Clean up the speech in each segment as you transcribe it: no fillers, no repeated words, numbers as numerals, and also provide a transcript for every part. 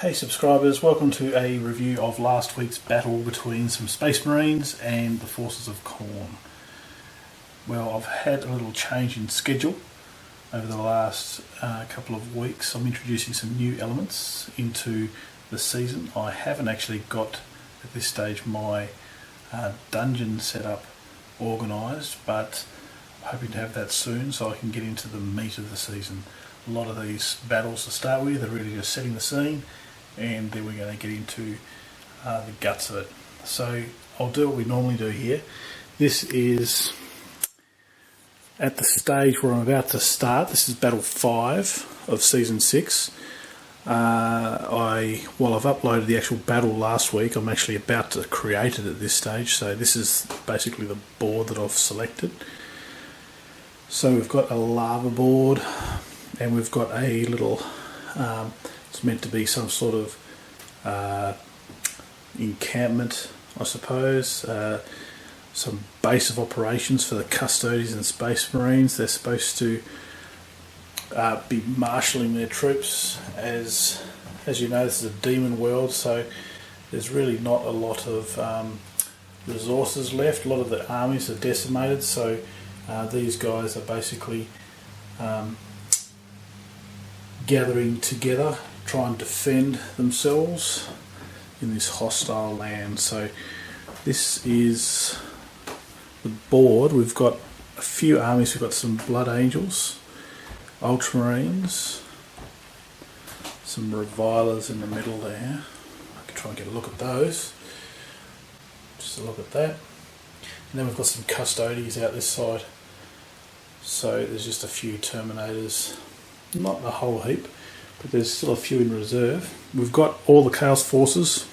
Hey subscribers, welcome to a review of last week's battle between some Space Marines and the forces of Khorne. Well, I've had a little change in schedule over the last couple of weeks. I'm introducing some new elements into the season. I haven't actually got, at this stage, my dungeon setup organised, but I'm hoping to have that soon so I can get into the meat of the season. A lot of these battles to start with are really just setting the scene, and then we're going to get into the guts of it. So I'll do what we normally do here. This is at the stage where I'm about to start. This is Battle 5 of Season 6. While I've uploaded the actual battle last week, I'm actually about to create it at this stage. So this is basically the board that I've selected. So we've got a lava board, and we've got a little it's meant to be some sort of encampment, I suppose, some base of operations for the Custodes and Space Marines. They're supposed to be marshalling their troops. As you know, this is a demon world, so there's really not a lot of resources left. A lot of the armies are decimated, so these guys are basically gathering together, try and defend themselves in this hostile land. So this is the board. We've got a few armies. We've got some Blood Angels, Ultramarines, some Revilers in the middle there. I can try and get a look at those. Just a look at that. And then we've got some Custodes out this side. So there's just a few Terminators. Not a whole heap, but there's still a few in reserve. We've got all the Chaos Forces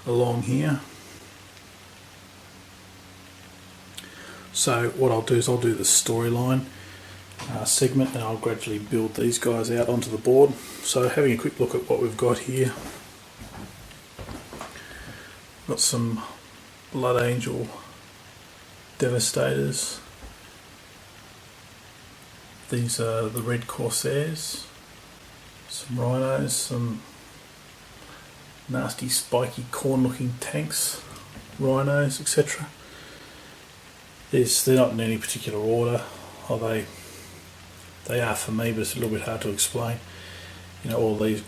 along here. So what I'll do is I'll do the storyline segment, and I'll gradually build these guys out onto the board. So having a quick look at what we've got here. Got some Blood Angel Devastators. These are the Red Corsairs, some Rhinos, some nasty spiky Khorne looking tanks, Rhinos, etc. They're not in any particular order, although they are for me, but it's a little bit hard to explain. You know, all these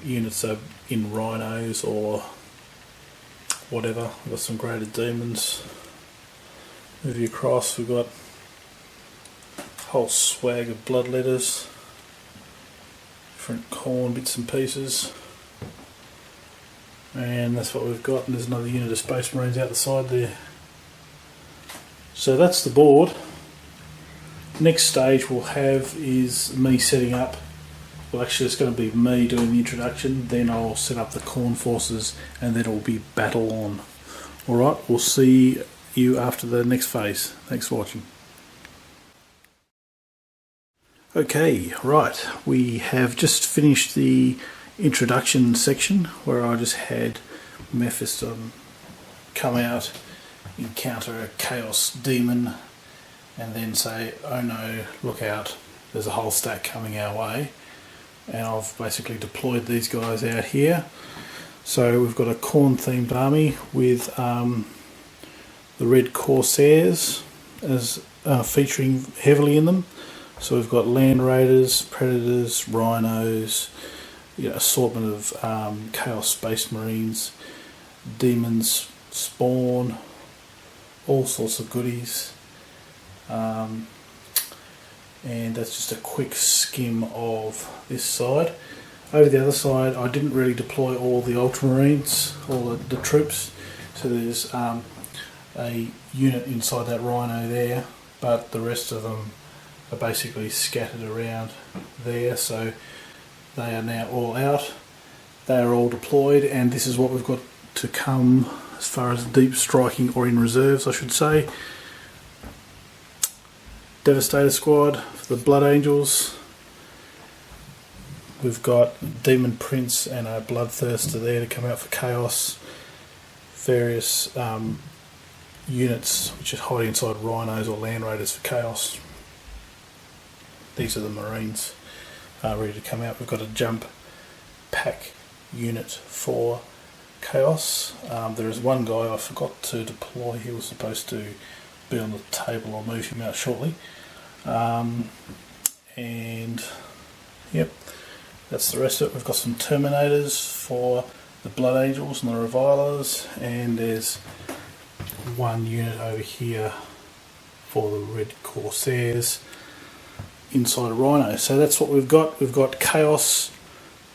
units are in Rhinos or whatever. We've got some Greater Demons. Move you across, we've got whole swag of Bloodletters, different Khorne bits and pieces, and that's what we've got. And there's another unit of Space Marines out the side there. So that's the board. Next stage we'll have is me setting up. Well, actually it's going to be me doing the introduction, then I'll set up the Khorne forces, and then it'll be battle on. Alright, we'll see you after the next phase. Thanks for watching. Okay, right, we have just finished the introduction section where I just had Mephiston come out, encounter a Chaos Demon, and then say, oh no, look out, there's a whole stack coming our way. And I've basically deployed these guys out here. So we've got a Khorne themed army with the Red Corsairs as featuring heavily in them. So we've got Land Raiders, Predators, Rhinos, assortment of Chaos Space Marines, Demons spawn, all sorts of goodies. And that's just a quick skim of this side. Over the other side, I didn't really deploy all the Ultramarines, all the troops. So there's a unit inside that Rhino there, but the rest of them are basically scattered around there. So they are now all out. They are all deployed, and this is what we've got to come as far as deep striking, or in reserves I should say. Devastator squad for the Blood Angels. We've got Demon Prince and a Bloodthirster there to come out for Chaos. Various units which are hiding inside Rhinos or Land Raiders for Chaos. These are the Marines ready to come out. We've got a jump pack unit for Chaos. There is one guy I forgot to deploy. He was supposed to be on the table. I'll move him out shortly. And yep, that's the rest of it. We've got some Terminators for the Blood Angels and the Revilers, and there's one unit over here for the Red Corsairs inside a Rhino. So that's what we've got. We've got Chaos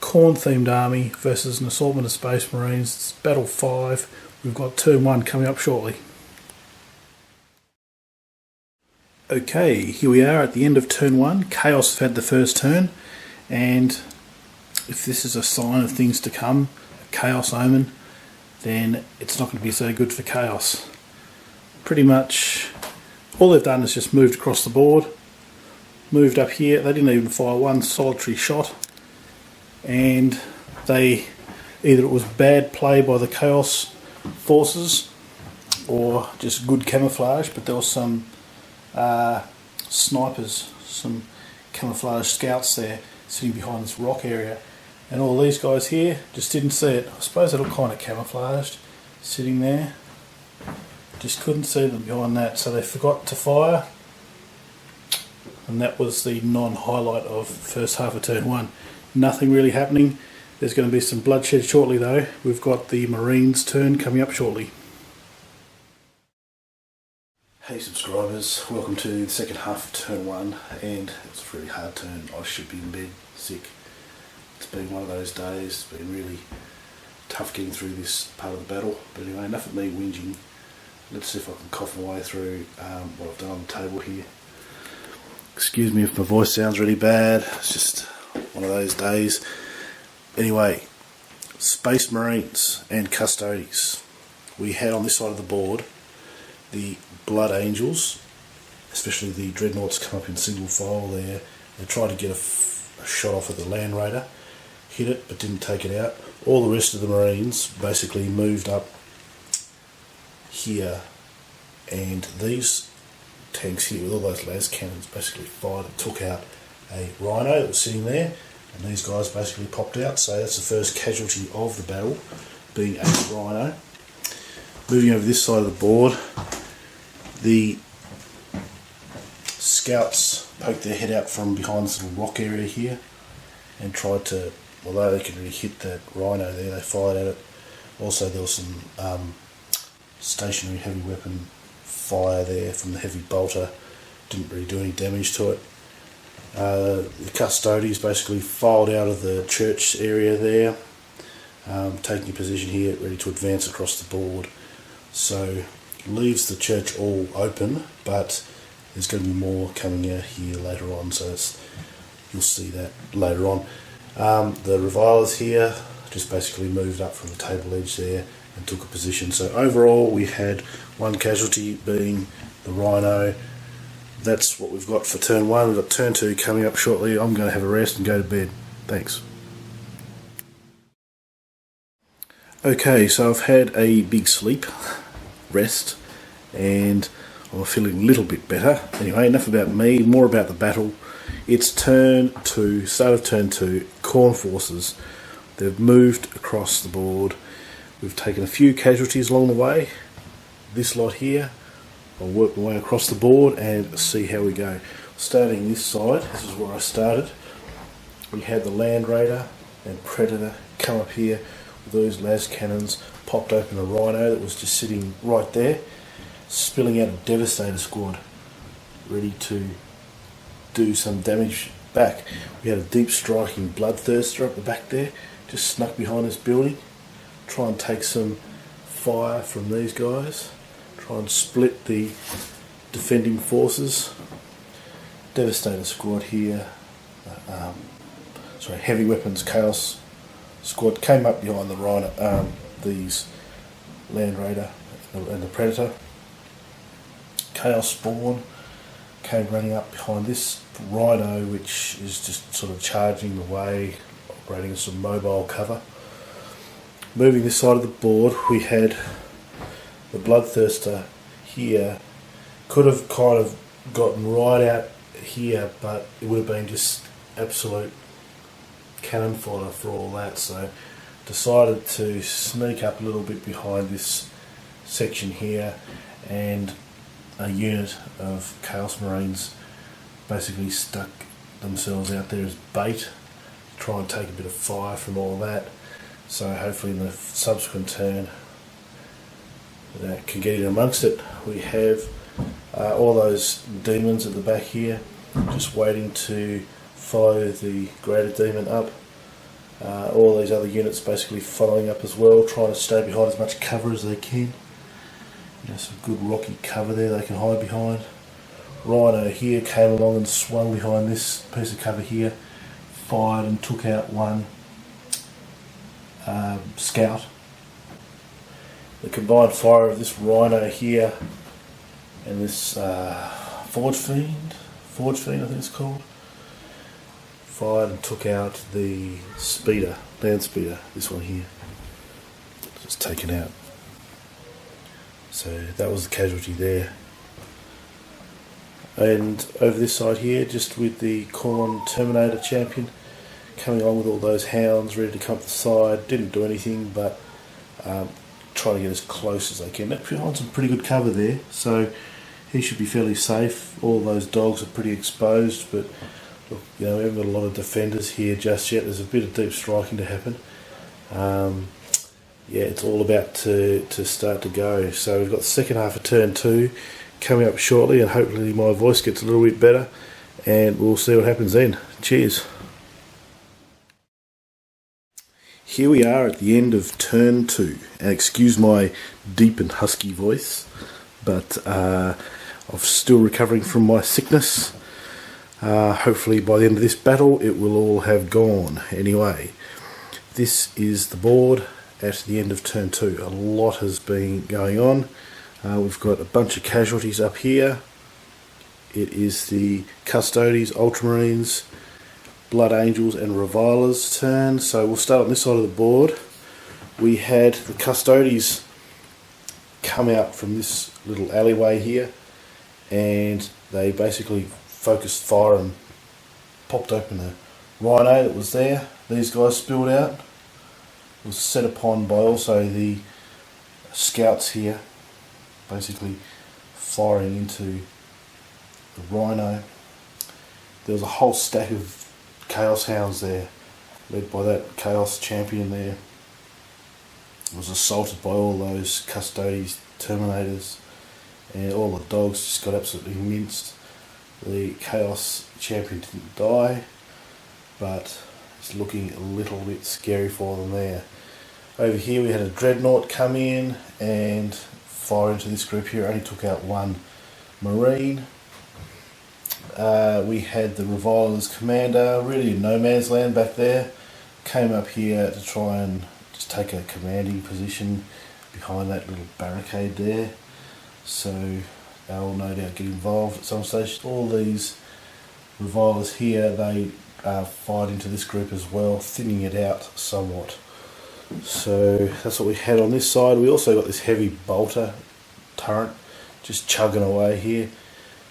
Khorne themed army versus an assortment of Space Marines. It's Battle 5. We've got turn 1 coming up shortly. Okay, here we are at the end of turn 1. Chaos have had the first turn, and if this is a sign of things to come, a Chaos omen, then it's not going to be so good for Chaos. Pretty much all they've done is just moved across the board, moved up here. They didn't even fire one solitary shot, and either it was bad play by the Chaos forces or just good camouflage, but there was some snipers, some camouflage scouts there sitting behind this rock area, and all these guys here just didn't see it. I suppose they look kind of camouflaged sitting there, just couldn't see them behind that, so they forgot to fire, and that was the non-highlight of first half of turn 1. Nothing really happening. There's going to be some bloodshed shortly though. We've got the Marines turn coming up shortly. Hey subscribers, welcome to the second half of turn 1, and it's a really hard turn. I should be in bed, sick. It's been one of those days. It's been really tough getting through this part of the battle, but anyway, enough of me whinging. Let's see if I can cough my way through what I've done on the table here. Excuse me if my voice sounds really bad, it's just one of those days. Anyway, Space Marines and Custodes. We had on this side of the board the Blood Angels, especially the Dreadnoughts come up in single file there. They tried to get a shot off of the Land Raider, hit it but didn't take it out. All the rest of the Marines basically moved up here, and these tanks here with all those las cannons basically fired and took out a Rhino that was sitting there, and these guys basically popped out. So that's the first casualty of the battle, being a Rhino. Moving over this side of the board, the scouts poked their head out from behind this little rock area here and tried to, although they could really hit that Rhino there, they fired at it. Also there was some stationary heavy weapon fire there from the heavy bolter, didn't really do any damage to it. The Custodes basically filed out of the church area there, taking a position here ready to advance across the board. So leaves the church all open, but there's going to be more coming out here later on, so you'll see that later on. The Revilers here just basically moved up from the table edge there and took a position. So overall we had one casualty being the Rhino. That's what we've got for turn 1. We've got turn 2 coming up shortly. I'm going to have a rest and go to bed. Thanks. Okay, so I've had a big sleep, rest, and I'm feeling a little bit better. Anyway, enough about me, more about the battle. It's turn 2, start of turn 2, Khorne forces. They've moved across the board. We've taken a few casualties along the way. This lot here, I'll work my way across the board and see how we go. Starting this side, this is where I started. We had the Land Raider and Predator come up here with those las cannons, popped open a Rhino that was just sitting right there, spilling out a Devastator squad, ready to do some damage back. We had a deep striking Bloodthirster up the back there, just snuck behind this building, try and take some fire from these guys, try and split the defending forces. Devastator squad here, heavy weapons Chaos squad came up behind the Rhino, these Land Raider and the Predator. Chaos Spawn came running up behind this Rhino, which is just sort of charging away, operating as some mobile cover. Moving this side of the board, we had the Bloodthirster here. Could have kind of gotten right out here, but it would have been just absolute cannon fodder for all that, so decided to sneak up a little bit behind this section here, and a unit of Chaos Marines basically stuck themselves out there as bait, try and take a bit of fire from all that, so hopefully in the subsequent turn that can get in amongst it. We have all those demons at the back here just waiting to follow the greater demon up. All these other units basically following up as well, trying to stay behind as much cover as they can. Some good rocky cover there they can hide behind. Rhino here came along and swung behind this piece of cover here, fired and took out one scout. The combined fire of this Rhino here and this Forge Fiend I think it's called, fired and took out the speeder, land speeder, this one here, just taken out. So that was the casualty there. And over this side here, just with the Khorne Terminator champion coming along with all those hounds ready to come up the side, didn't do anything but trying to get as close as they can. They're behind some pretty good cover there, so he should be fairly safe. All those dogs are pretty exposed, but look, we haven't got a lot of defenders here just yet. There's a bit of deep striking to happen. Yeah, it's all about to start to go. So we've got the second half of turn 2 coming up shortly, and hopefully my voice gets a little bit better, and we'll see what happens then. Cheers. Here we are at the end of turn 2, and excuse my deep and husky voice, but I'm still recovering from my sickness. Hopefully by the end of this battle it will all have gone. Anyway, this is the board at the end of turn 2. A lot has been going on. We've got a bunch of casualties up here. It is the Custodes, Ultramarines, Blood Angels and Revilers turn. So we'll start on this side of the board. We had the Custodes come out from this little alleyway here, and they basically focused fire and popped open a Rhino that was there. These guys spilled out. It was set upon by also the scouts here, basically firing into the Rhino. There was a whole stack of Chaos Hounds there, led by that Chaos champion there. It was assaulted by all those Custodes Terminators, and all the dogs just got absolutely minced. The Chaos champion didn't die, but it's looking a little bit scary for them there. Over here we had a Dreadnought come in and fire into this group here. It only took out one Marine. We had the Revilers Commander, really in no man's land back there. Came up here to try and just take a commanding position behind that little barricade there. So they'll no doubt get involved at some stage. All these Revilers here, they fired into this group as well, thinning it out somewhat. So that's what we had on this side. We also got this heavy bolter turret just chugging away here,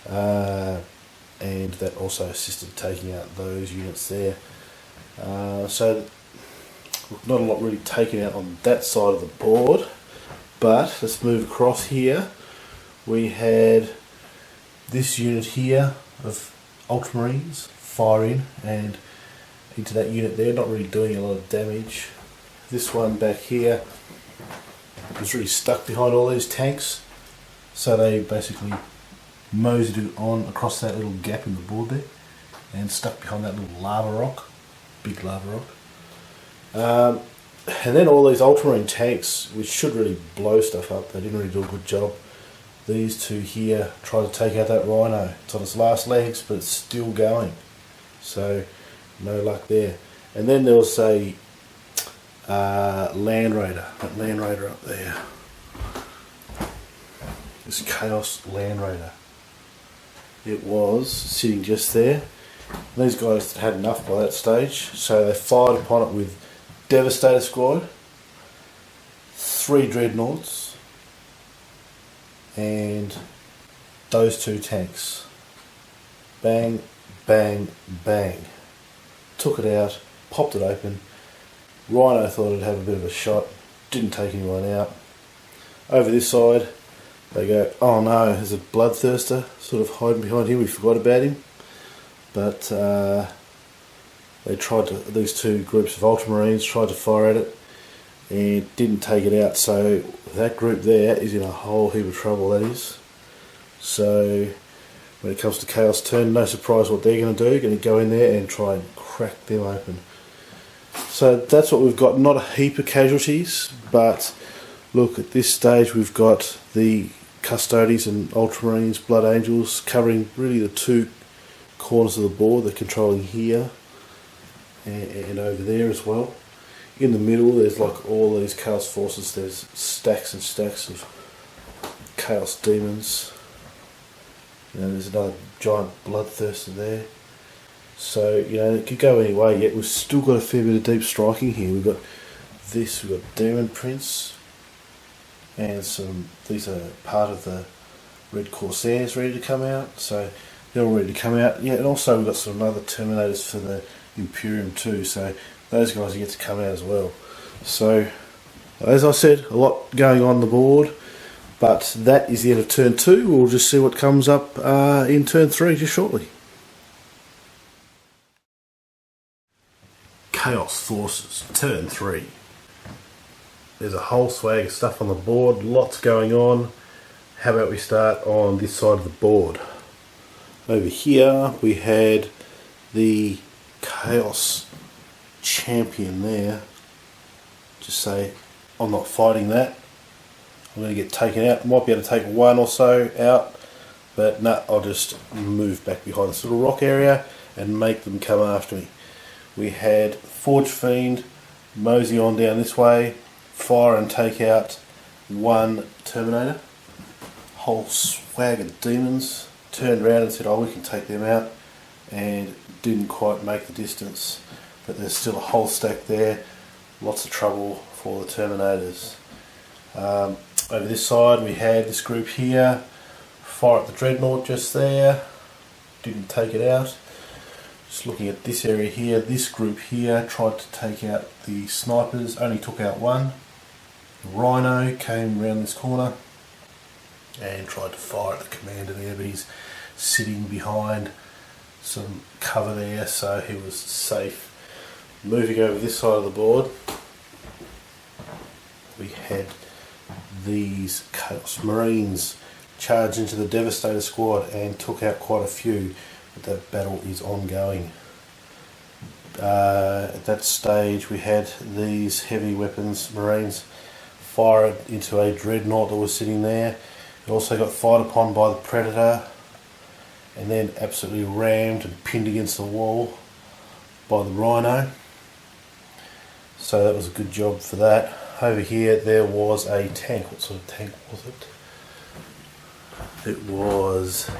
and that also assisted taking out those units there. So not a lot really taken out on that side of the board, but let's move across here. We had this unit here of Ultramarines fire in and into that unit there, not really doing a lot of damage. This one back here was really stuck behind all these tanks, so they basically moseyed it on across that little gap in the board there and stuck behind that little lava rock, big lava rock. And then all these Ultramarine tanks, which should really blow stuff up, they didn't really do a good job. These two here tried to take out that Rhino. It's on its last legs, but it's still going, so no luck there. And then there was a Land Raider, that Land Raider up there, this Chaos Land Raider. It was sitting just there. These guys had enough by that stage, so they fired upon it with Devastator Squad, 3 Dreadnoughts, and those 2 tanks. Bang, bang, bang. Took it out popped it open. Rhino thought it'd have a bit of a shot, didn't take anyone out. Over this side, they go, oh no, there's a bloodthirster sort of hiding behind here, we forgot about him. But they tried to, these two groups of ultramarines tried to fire at it and didn't take it out, so that group there is in a whole heap of trouble, that is. So when it comes to Chaos turn, no surprise what they're going to do, going to go in there and try and crack them open. So that's what we've got, not a heap of casualties, but look, at this stage we've got the Custodes and Ultramarines, Blood Angels, covering really the two corners of the board. They're controlling here and over there as well. In the middle there's like all these Chaos forces, there's stacks and stacks of Chaos demons. You know, there's another giant bloodthirster there. So, you know, it could go any way, yet we've still got a fair bit of deep striking here. We've got this, we've got Demon Prince, and these are part of the Red Corsairs ready to come out, so they're all ready to come out. Yeah, and also we've got some other Terminators for the Imperium too, so those guys get to come out as well. So, as I said, a lot going on the board, but that is the end of turn 2. We'll just see what comes up in turn 3 just shortly. Chaos Forces, turn 3. There's a whole swag of stuff on the board, lots going on. How about we start on this side of the board? Over here we had the Chaos Champion there. Just say, I'm not fighting that. I'm going to get taken out. Might be able to take one or so out, but no, I'll just move back behind this little rock area and make them come after me. We had Forge Fiend mosey on down this way, fire and take out one Terminator. Whole swag of demons. Turned around and said, oh, we can take them out, and didn't quite make the distance. But there's still a whole stack there. Lots of trouble for the Terminators. Over this side we had this group here. Fire at the Dreadnought just there. Didn't take it out. Just looking at this area here, this group here tried to take out the snipers, only took out one. The Rhino came around this corner and tried to fire at the commander there, but he's sitting behind some cover there, so he was safe. Moving over this side of the board, we had these Chaos Marines charge into the Devastator squad and took out quite a few. But that battle is ongoing. At that stage we had these heavy weapons Marines fire into a Dreadnought that was sitting there. It also got fired upon by the Predator and then absolutely rammed and pinned against the wall by the Rhino. So that was a good job for that. Over here there was a tank. What sort of tank was it? It was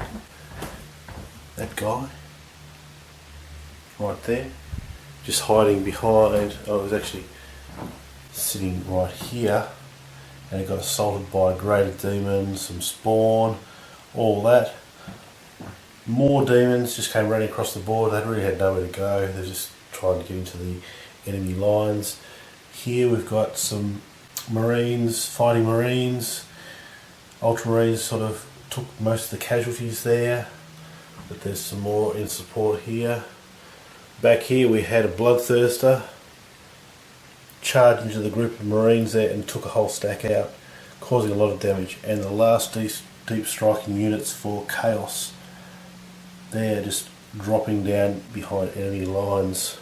that guy right there, just hiding behind. Oh, it was actually sitting right here, and it got assaulted by a Greater Demon, some spawn, all that. More demons just came running across the board. They really had nowhere to go. They're just trying to get into the enemy lines. Here we've got some Marines, fighting Marines. Ultramarines sort of took most of the casualties there, but there's some more in support here. Back here we had a Bloodthirster charge into the group of Marines there and took a whole stack out, causing a lot of damage. And the last deep striking units for Chaos, they're just dropping down behind enemy lines.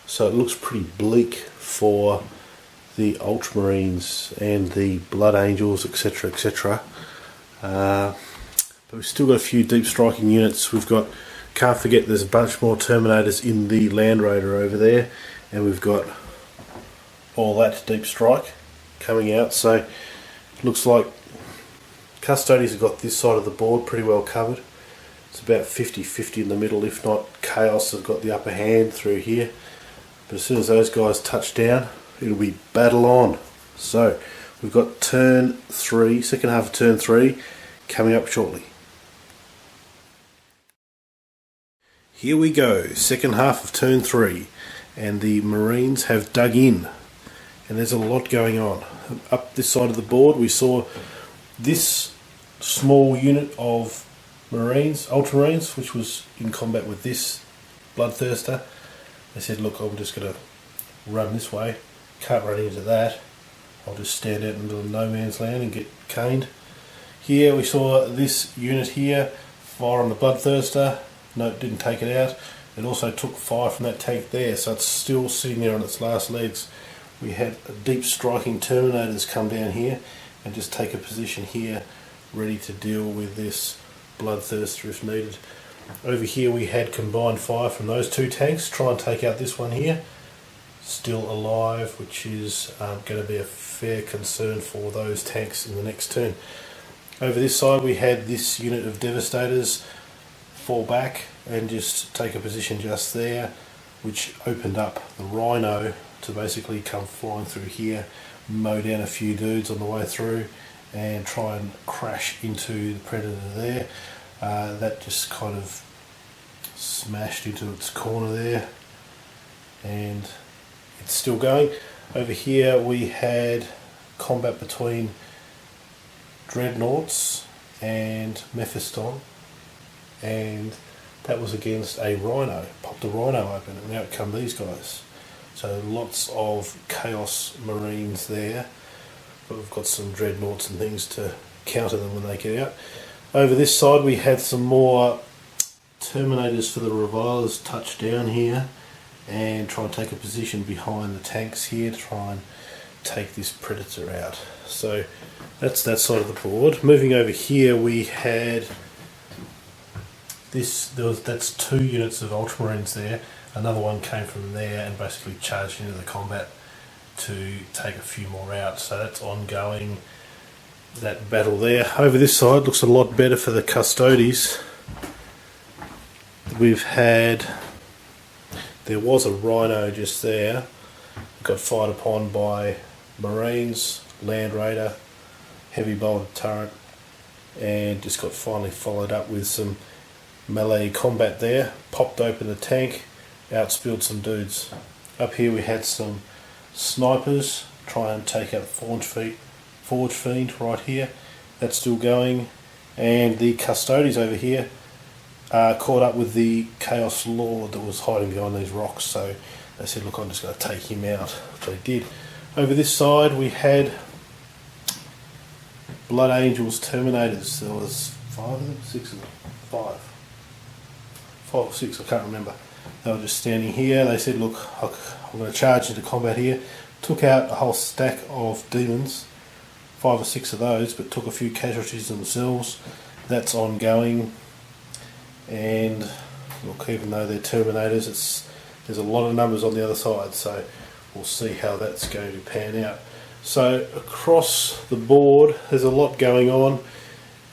So it looks pretty bleak for the Ultramarines and the Blood Angels, etc, etc. But we've still got a few deep striking units. We've got, can't forget, there's a bunch more Terminators in the Land Raider over there, and we've got all that deep strike coming out. So it looks like Custodes have got this side of the board pretty well covered. It's about 50-50 in the middle, if not Chaos has got the upper hand through here. But as soon as those guys touch down, it'll be battle on. So we've got turn 3, second half of turn 3 coming up shortly. Here we go, second half of turn 3, and the Marines have dug in, and there's a lot going on. Up this side of the board we saw this small unit of Marines, Ultramarines, which was in combat with this Bloodthirster. They said, look, I'm just going to run this way, can't run into that, I'll just stand out in the middle of no man's land and get caned. Here we saw this unit here fire on the Bloodthirster. No, it didn't take it out. It also took fire from that tank there, so it's still sitting there on its last legs. We had deep striking Terminators come down here and just take a position here, ready to deal with this Bloodthirster if needed. Over here we had combined fire from those two tanks, try and take out this one here, still alive, which is going to be a fair concern for those tanks in the next turn. Over this side we had this unit of Devastators fall back and just take a position just there, which opened up the Rhino to basically come flying through here, mow down a few dudes on the way through and try and crash into the Predator there. That just kind of smashed into its corner there, and it's still going. Over here we had combat between Dreadnoughts and Mephiston, and that was against a Rhino. Popped the Rhino open and out come these guys. So lots of Chaos Marines there, but we've got some Dreadnoughts and things to counter them when they get out. Over this side we had some more Terminators for the Revilers touch down here and try and take a position behind the tanks here to try and take this Predator out. So that's that side of the board. Moving over here we had that's two units of Ultramarines there. Another one came from there and basically charged into the combat to take a few more out. So that's ongoing, that battle there. Over this side looks a lot better for the Custodes. There was a Rhino just there, got fired upon by Marines, Land Raider, heavy bolted turret, and just got finally followed up with some melee combat there. Popped open the tank, outspilled some dudes. Up here we had some snipers try and take out Forge Fiend right here. That's still going, and the Custodes over here caught up with the Chaos Lord that was hiding behind these rocks, so they said, look, I'm just going to take him out, which they did. Over this side we had Blood Angels Terminators. There was 5 of them? 6 of them? 5 or 6, I can't remember. They were just standing here. They said, look, I'm going to charge into combat here. Took out a whole stack of demons, 5 or 6 of those, but took a few casualties themselves. That's ongoing. And look, even though they're Terminators, there's a lot of numbers on the other side, so we'll see how that's going to pan out. So across the board there's a lot going on.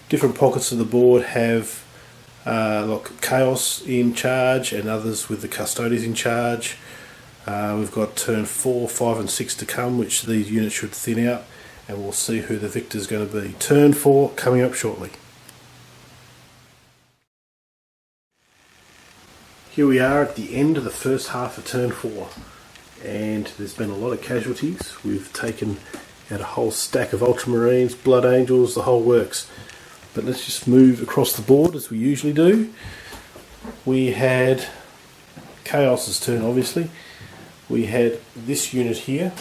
Different pockets of the board have Chaos in charge and others with the Custodes in charge. We've got turn 4, 5 and 6 to come, which these units should thin out, and we'll see who the victor's going to be. Turn 4 coming up shortly. Here we are at the end of the first half of turn 4, and there's been a lot of casualties. We've taken out a whole stack of Ultramarines, Blood Angels, the whole works. But let's just move across the board as we usually do. We had Chaos's turn, obviously. We had this unit here,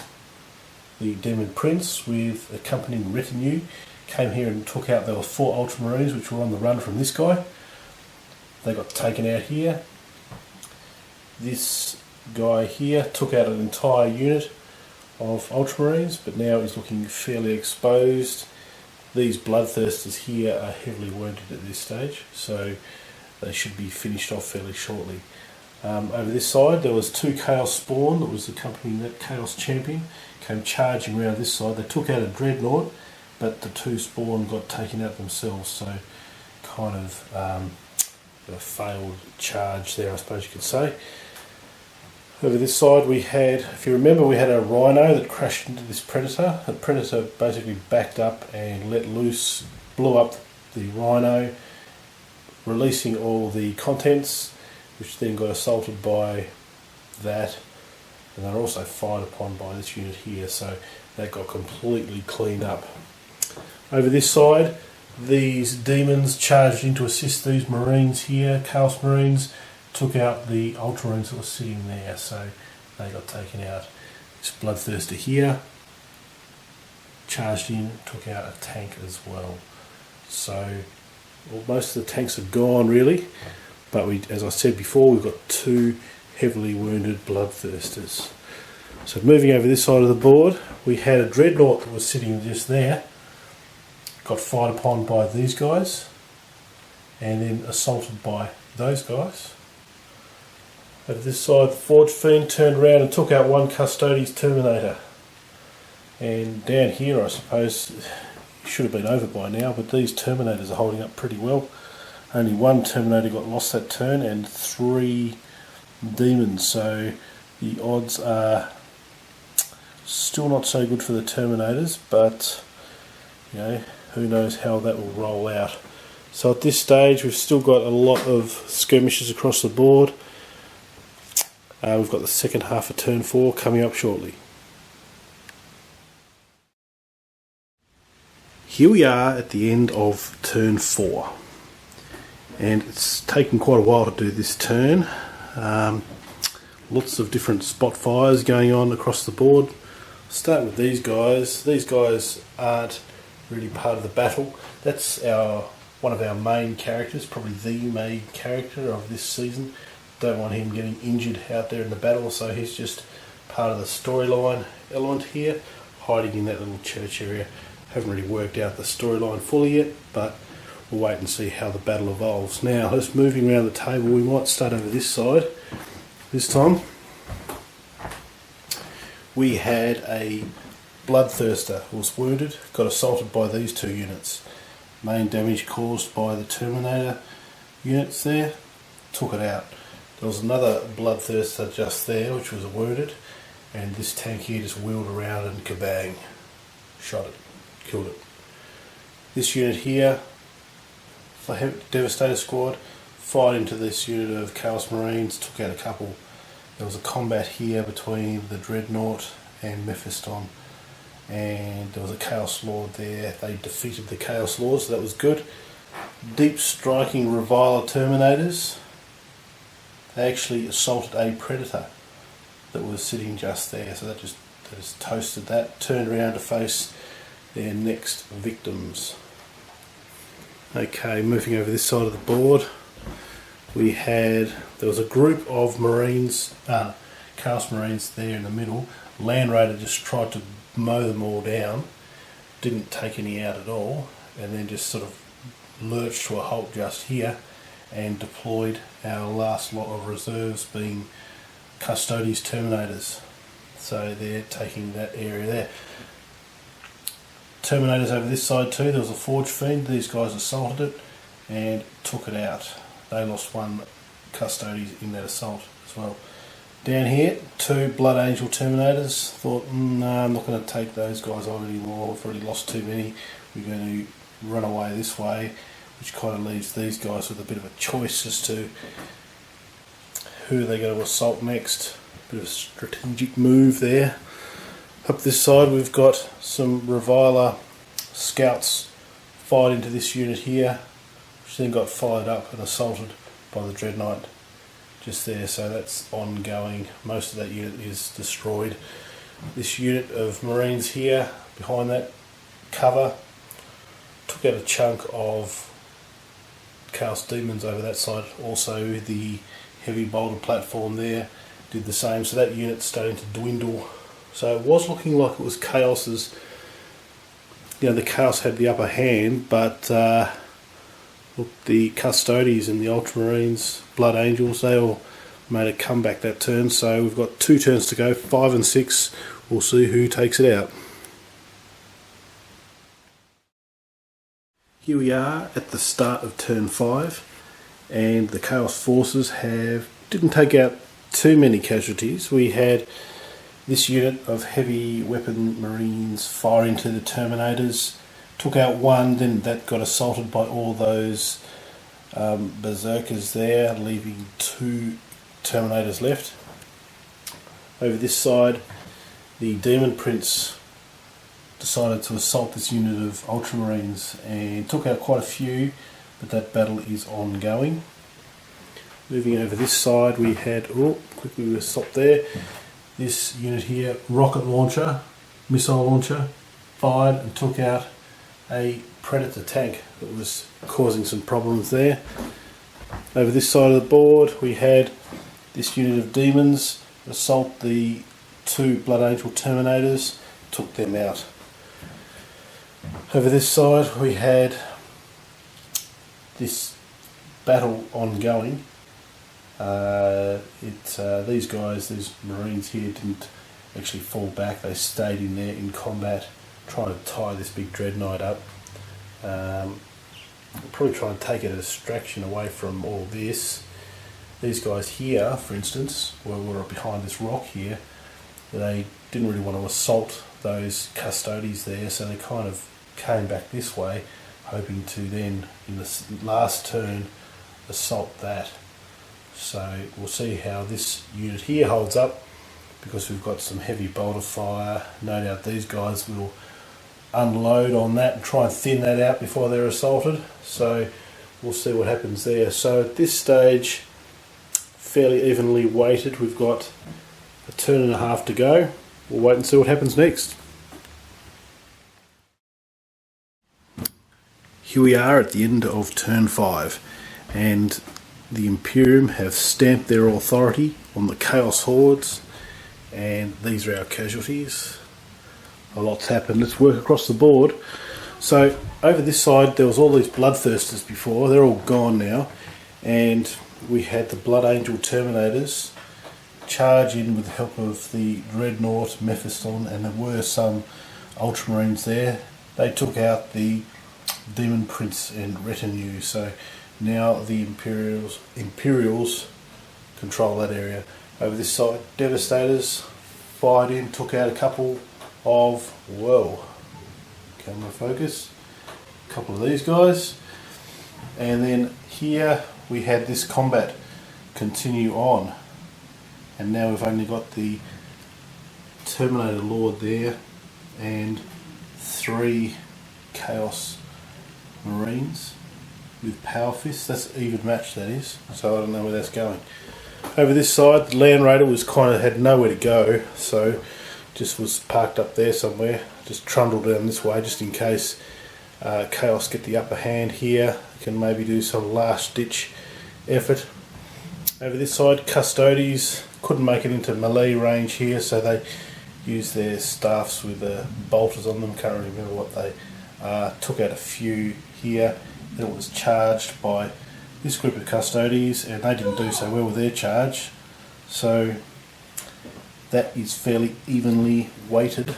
the Demon Prince with accompanying retinue, came here and took out, there were 4 Ultramarines which were on the run from this guy. They got taken out here. This guy here took out an entire unit of Ultramarines, but now he's looking fairly exposed. These Bloodthirsters here are heavily wounded at this stage, so they should be finished off fairly shortly. Over this side there was 2 Chaos Spawn that was accompanying that Chaos Champion, came charging around this side. They took out a Dreadnought, but the 2 Spawn got taken out themselves, so kind of a failed charge there, I suppose you could say. Over this side we had, if you remember, we had a Rhino that crashed into this Predator. The Predator basically backed up and let loose, blew up the Rhino, releasing all the contents, which then got assaulted by that. and they're also fired upon by this unit here, so that got completely cleaned up. Over this side, these demons charged in to assist these Marines here, Chaos Marines, took out the Ultramarines that were sitting there, so they got taken out. This Bloodthirster here charged in, took out a tank as well. So most of the tanks are gone really, but as I said before, we've got 2 heavily wounded Bloodthirsters. So moving over this side of the board, we had a Dreadnought that was sitting just there, got fired upon by these guys, and then assaulted by those guys. Over this side, the Forge Fiend turned around and took out one Custodes Terminator. And down here, I suppose, it should have been over by now, but these Terminators are holding up pretty well. Only one Terminator got lost that turn, and 3 demons, so the odds are still not so good for the Terminators, but you know, who knows how that will roll out. So at this stage we've still got a lot of skirmishes across the board. We've got the second half of turn 4 coming up shortly. Here we are at the end of turn 4, and it's taken quite a while to do this turn. Lots of different spot fires going on across the board. Start with these guys. These guys aren't really part of the battle. That's one of our main characters, probably the main character of this season. Don't want him getting injured out there in the battle, so he's just part of the storyline element here, hiding in that little church area. Haven't really worked out the storyline fully yet, but we'll wait and see how the battle evolves. Now, just moving around the table, we might start over this side. This time, we had a Bloodthirster who was wounded, got assaulted by these 2 units. Main damage caused by the Terminator units there, took it out. There was another Bloodthirster just there which was wounded, and this tank here just wheeled around and kabang, shot it, killed it. This unit here, the Devastator Squad, fired into this unit of Chaos Marines, took out a couple. There was a combat here between the Dreadnought and Mephiston, and there was a Chaos Lord there. They defeated the Chaos Lord, so that was good. Deep striking Reviler Terminators. They actually assaulted a Predator that was sitting just there, so that just toasted that. Turned around to face their next victims. Okay, moving over this side of the board, there was a group of Marines, Chaos Marines there in the middle. Land Raider just tried to mow them all down, didn't take any out at all, and then just sort of lurched to a halt just here and deployed our last lot of reserves, being Custodes Terminators. So they're taking that area there. Terminators over this side too. There was a Forge Fiend. These guys assaulted it and took it out. They lost 1 Custodes in that assault as well. Down here, 2 Blood Angel Terminators. Thought, no, I'm not going to take those guys on anymore. I've already lost too many. We're going to run away this way, which kind of leaves these guys with a bit of a choice as to who they're going to assault next. Bit of a strategic move there. Up this side, we've got some Reviler Scouts fired into this unit here, which then got fired up and assaulted by the Dreadnought just there, so that's ongoing. Most of that unit is destroyed. This unit of Marines here behind that cover took out a chunk of Chaos Demons over that side. Also the heavy bolter platform there did the same, so that unit's starting to dwindle. So it was looking like it was Chaos's, the Chaos had the upper hand, but look, the Custodes and the Ultramarines, Blood Angels, they all made a comeback that turn. So we've got 2 turns to go, 5 and 6. We'll see who takes it out. Here we are at the start of turn 5, and the Chaos forces didn't take out too many casualties. We had this unit of heavy weapon Marines fire into the Terminators, took out 1, then that got assaulted by all those Berserkers there, leaving 2 Terminators left. Over this side, the Demon Prince decided to assault this unit of Ultramarines and took out quite a few, but that battle is ongoing. Moving over this side, we had, quickly we'll stop there, this unit here, rocket launcher, missile launcher, fired and took out a Predator tank that was causing some problems there. Over this side of the board, we had this unit of demons assault the 2 Blood Angel Terminators, took them out. Over this side, we had this battle ongoing. These guys, these Marines here, didn't actually fall back. They stayed in there in combat, trying to tie this big dreadnought up. Probably try and take a distraction away from all this. These guys here, for instance, were behind this rock here. They didn't really want to assault those Custodes there, so they kind of came back this way, hoping to then, in the last turn, assault that. So we'll see how this unit here holds up, because we've got some heavy bolter fire. No doubt these guys will unload on that and try and thin that out before they're assaulted. So we'll see what happens there. So at this stage, fairly evenly weighted. We've got a turn and a half to go. We'll wait and see what happens next. Here we are at the end of turn 5, and the Imperium have stamped their authority on the Chaos Hordes, and these are our casualties. A lot's happened. Let's work across the board. So over this side there was all these Bloodthirsters before. They're all gone now, and we had the Blood Angel Terminators charge in with the help of the Dreadnought, Mephiston, and there were some Ultramarines there. They took out the Demon Prince and retinue, so now the Imperials control that area. Over this side, Devastators fired in, took out a couple of, camera focus, a couple of these guys, and then here we had this combat continue on, and now we've only got the Terminator Lord there and 3 Chaos Marines with Power Fists. That's even match, that is, so I don't know where that's going. Over this side, the Land Raider was had nowhere to go, so just was parked up there somewhere, just trundled down this way just in case Chaos get the upper hand here, can maybe do some last ditch effort. Over this side, Custodes couldn't make it into melee range here, so they used their staffs with bolters on them. Can't really remember what they took out a few here. Then it was charged by this group of Custodes, and they didn't do so well with their charge, so that is fairly evenly weighted.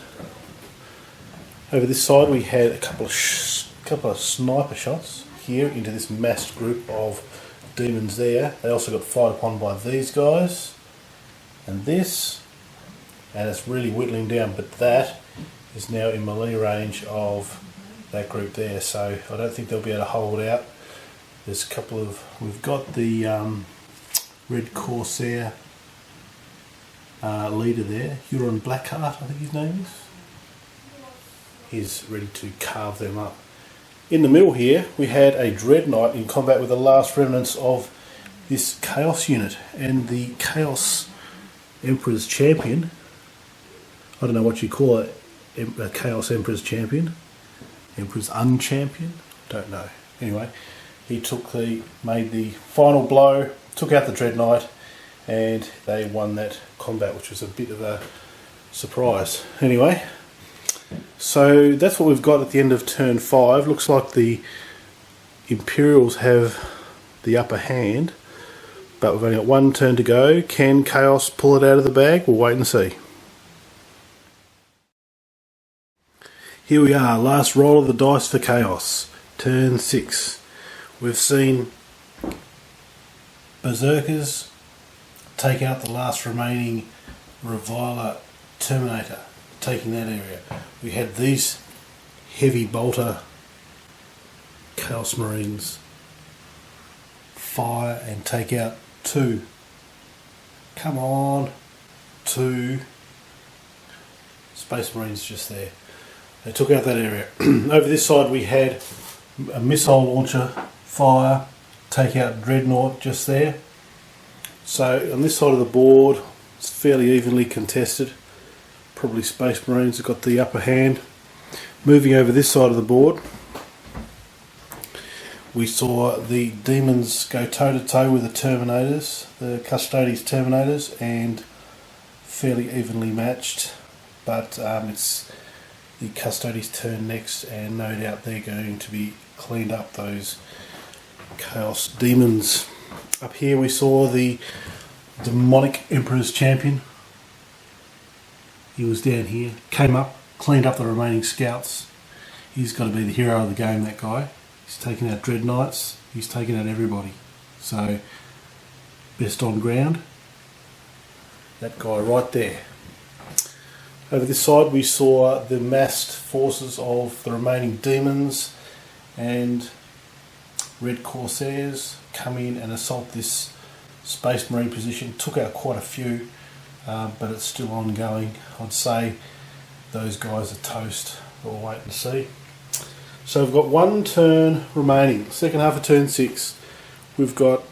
Over this side we had a couple of sniper shots here into this massed group of demons there. They also got fired upon by these guys and this, and it's really whittling down, but that is now in melee range of that group there, so I don't think they'll be able to hold out. There's a couple of, we've got the Red Corsair leader there, Huron Blackheart I think his name is. He's ready to carve them up. In the middle here we had a Dreadnought in combat with the last remnants of this Chaos unit, and the Chaos Emperor's Champion, I don't know what you call it, a Chaos Emperor's Champion, Emperor's Unchampion, don't know. Anyway, he made the final blow, took out the Dreadnought, and they won that combat, which was a bit of a surprise. Anyway, so that's what we've got at the end of turn 5. Looks like the Imperials have the upper hand, but we've only got one turn to go. Can Chaos pull it out of the bag? We'll wait and see. Here we are, last roll of the dice for Chaos, turn 6. We've seen Berserkers take out the last remaining Reviler Terminator, taking that area. We had these heavy bolter Chaos Marines fire and take out 2. Come on, 2 Space Marines just there. They took out that area. Over this side we had a missile launcher fire, take out Dreadnought just there. So on this side of the board it's fairly evenly contested. Probably Space Marines have got the upper hand. Moving over this side of the board, we saw the Demons go toe to toe with the Terminators, the Custodes Terminators, and fairly evenly matched, but it's the Custodes turn next, and no doubt they're going to be cleaned up, those Chaos Demons. Up here we saw the Demonic Emperor's Champion. He was down here, came up, cleaned up the remaining scouts. He's got to be the hero of the game, that guy. He's taken out Dread Knights, he's taken out everybody. So, best on ground, that guy right there. Over this side we saw the massed forces of the remaining Demons and Red Corsairs come in and assault this Space Marine position. Took out quite a few, but it's still ongoing. I'd say those guys are toast. We'll wait and see. So we've got one turn remaining, second half of turn 6. We've got,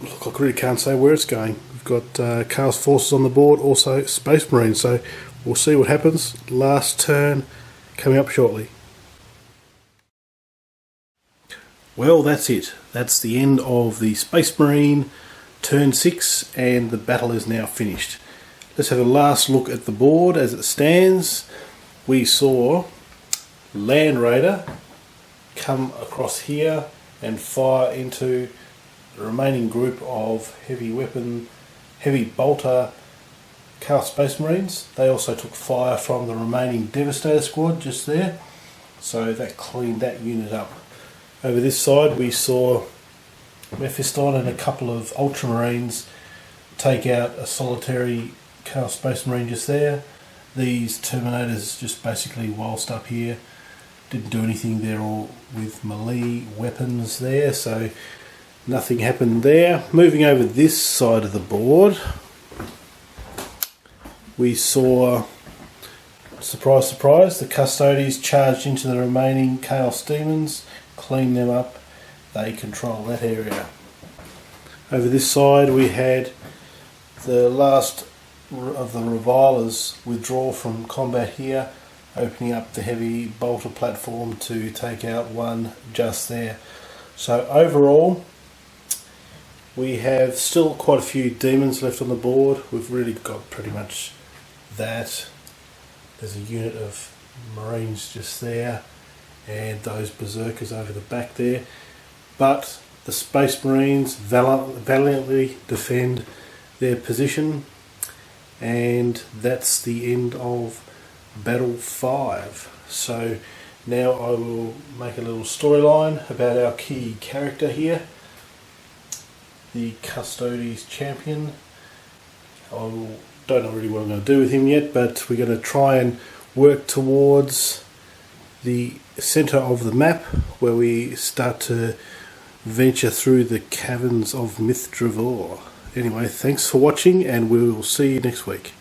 look, I really can't say where it's going. We've got Chaos Forces on the board, also Space Marines, so we'll see what happens. Last turn coming up shortly. Well, that's it. That's the end of the Space Marine turn 6, and the battle is now finished. Let's have a last look at the board as it stands. We saw Land Raider come across here and fire into the remaining group of heavy bolter Chaos Space Marines. They also took fire from the remaining Devastator squad just there, so that cleaned that unit up. Over this side we saw Mephiston and a couple of Ultramarines take out a solitary Chaos Space Marine just there. These Terminators just basically whilst up here, didn't do anything. They're all with melee weapons there, so nothing happened there. Moving over this side of the board, we saw, surprise surprise, the Custodes charged into the remaining Chaos Demons, cleaned them up. They control that area. Over this side we had the last of the Revilers withdraw from combat here, opening up the heavy bolter platform to take out one just there. So overall we have still quite a few Demons left on the board. We've really got pretty much that. There's a unit of Marines just there and those Berserkers over the back there, but the Space Marines valiantly defend their position, and that's the end of Battle 5. So now I will make a little storyline about our key character here, the Custodes Champion. I don't know really what I'm going to do with him yet, but we're going to try and work towards the centre of the map where we start to venture through the caverns of Myth Dravor. Anyway, thanks for watching, and we will see you next week.